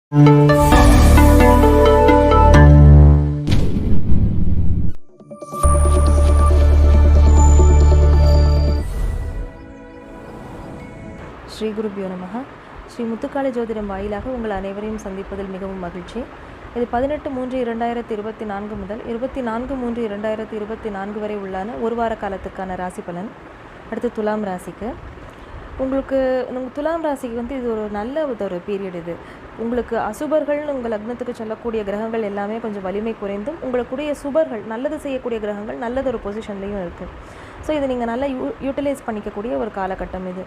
ஸ்ரீ குருபியோ நமஹ. ஸ்ரீ முத்துக்காளி ஜோதிடம் வாயிலாக உங்கள் அனைவரையும் சந்திப்பதில் மிகவும் மகிழ்ச்சி. இது 18/3/2024 முதல் 24/3/2024 வரை உள்ளான ஒரு வார காலத்துக்கான ராசி பலன். அடுத்து துலாம் ராசிக்கு. உங்களுக்கு துலாம் ராசிக்கு இது ஒரு நல்ல ஒரு பீரியட். இது உங்களுக்கு அசுபர்கள்னு உங்கள் லக்னத்துக்கு சொல்லக்கூடிய கிரகங்கள் எல்லாமே கொஞ்சம் வலிமை குறைந்தும் உங்களுக்குடைய சுபர்கள் நல்லது செய்யக்கூடிய கிரகங்கள் நல்லதொரு பொசிஷன்லேயும் இருக்குது. ஸோ இதை நீங்கள் நல்லா யூட்டிலைஸ் பண்ணிக்கக்கூடிய ஒரு காலகட்டம் இது.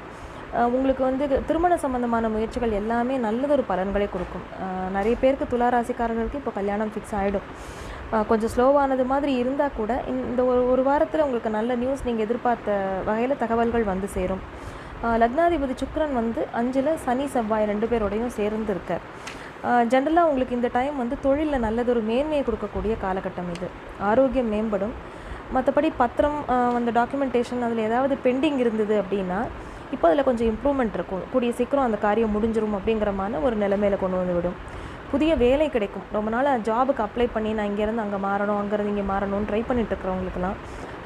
உங்களுக்கு திருமண சம்பந்தமான முயற்சிகள் எல்லாமே நல்லதொரு பலன்களை கொடுக்கும். நிறைய பேருக்கு துளாராசிக்காரர்களுக்கு இப்போ கல்யாணம் ஃபிக்ஸ் ஆகிடும். கொஞ்சம் ஸ்லோவானது மாதிரி இருந்தால் கூட இந்த ஒரு வாரத்தில் உங்களுக்கு நல்ல நியூஸ் நீங்கள் எதிர்பார்த்த வகையில் தகவல்கள் வந்து சேரும். லக்னாதிபதி சுக்கிரன் 5ல் சனி செவ்வாய் 2 பேரோடையும் சேர்ந்து இருக்கார். ஜென்ரலாக உங்களுக்கு இந்த டைம் தொழிலில் நல்லதொரு மேன்மையை கொடுக்கக்கூடிய காலகட்டம் இது. ஆரோக்கியம் மேம்படும். மற்றபடி பத்திரம் டாக்குமெண்டேஷன் அதில் ஏதாவது பெண்டிங் இருந்தது அப்படின்னா இப்போ அதில் கொஞ்சம் இம்ப்ரூவ்மெண்ட் இருக்கும். கூடிய சீக்கிரம் அந்த காரியம் முடிஞ்சிடும் அப்படிங்கிறமான ஒரு நிலைமையில் கொண்டு வந்து விடும். புதிய வேலை கிடைக்கும். ரொம்ப நாள் ஜாபுக்கு அப்ளை பண்ணி நான் இங்கேருந்து அங்கே மாறணும், அங்கேருந்து இங்கே மாறணும்னு ட்ரை பண்ணிட்டு இருக்கிறவங்களுக்கெல்லாம்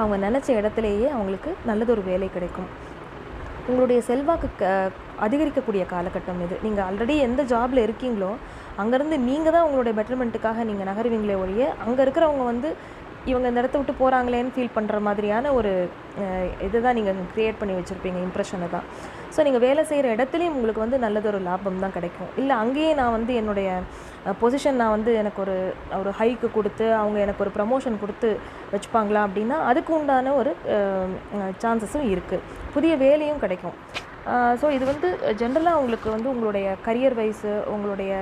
அவங்க நினச்ச இடத்துலையே அவங்களுக்கு நல்லதொரு வேலை கிடைக்கும். உங்களுடைய செல்வாக்கு அதிகரிக்கக்கூடிய காலகட்டம் இது. நீங்கள் ஆல்ரெடி எந்த ஜாபில் இருக்கீங்களோ அங்கேருந்து நீங்கள் தான் உங்களுடைய பெட்டர்மெண்ட்டுக்காக நீங்கள் நகருவீங்களே ஒழிய அங்கே இருக்கிறவங்க இவங்க இந்த இடத்த விட்டு போகிறாங்களேன்னு ஃபீல் பண்ணுற மாதிரியான ஒரு இது தான் நீங்கள் க்ரியேட் பண்ணி வச்சுருப்பீங்க, இம்ப்ரெஷனை தான். ஸோ நீங்கள் வேலை செய்கிற இடத்துலையும் உங்களுக்கு நல்லதொரு லாபம் தான் கிடைக்கும். இல்லை அங்கேயே நான் என்னுடைய பொசிஷன் எனக்கு ஒரு ஹைக்கு கொடுத்து அவங்க எனக்கு ஒரு ப்ரமோஷன் கொடுத்து வச்சுப்பாங்களா அப்படின்னா அதுக்கு உண்டான ஒரு சான்சஸும் இருக்குது. புதிய வேலையும் கிடைக்கும். ஸோ இது ஜென்ரலாக உங்களுக்கு உங்களுடைய கரியர் வைஸு உங்களுடைய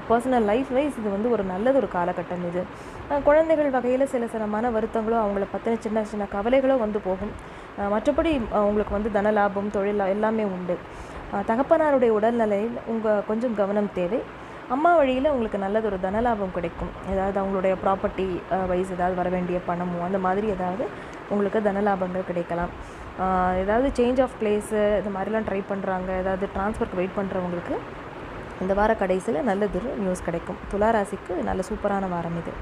பர்சனல் லைஃப் வைஸ் இது ஒரு நல்லதொரு காலகட்டம் இது. குழந்தைகள் வகையில் சில மன வருத்தங்களோ அவங்கள பற்றின சின்ன சின்ன கவலைகளோ போகும். மற்றபடி உங்களுக்கு தனலாபம் தொழில் எல்லாமே உண்டு. தகப்பனாருடைய உடல்நிலையில் கொஞ்சம் கவனம் தேவை. அம்மா வழியில் உங்களுக்கு நல்லதொரு தனலாபம் கிடைக்கும். ஏதாவது அவங்களுடைய ப்ராப்பர்ட்டி வைஸ் ஏதாவது வர வேண்டிய பணமோ அந்த மாதிரி ஏதாவது உங்களுக்கு தனலாபங்கள் கிடைக்கலாம். ஏதாவது சேஞ்ச் ஆஃப் பிளேஸு இது மாதிரிலாம் ட்ரை பண்ணுறாங்க, ஏதாவது ட்ரான்ஸ்ஃபருக்கு வெயிட் பண்ணுறவங்களுக்கு இந்த வார கடைசியில் நல்லதொரு நியூஸ் கிடைக்கும். துளாராசிக்கு நல்ல சூப்பரான வாரம் இது.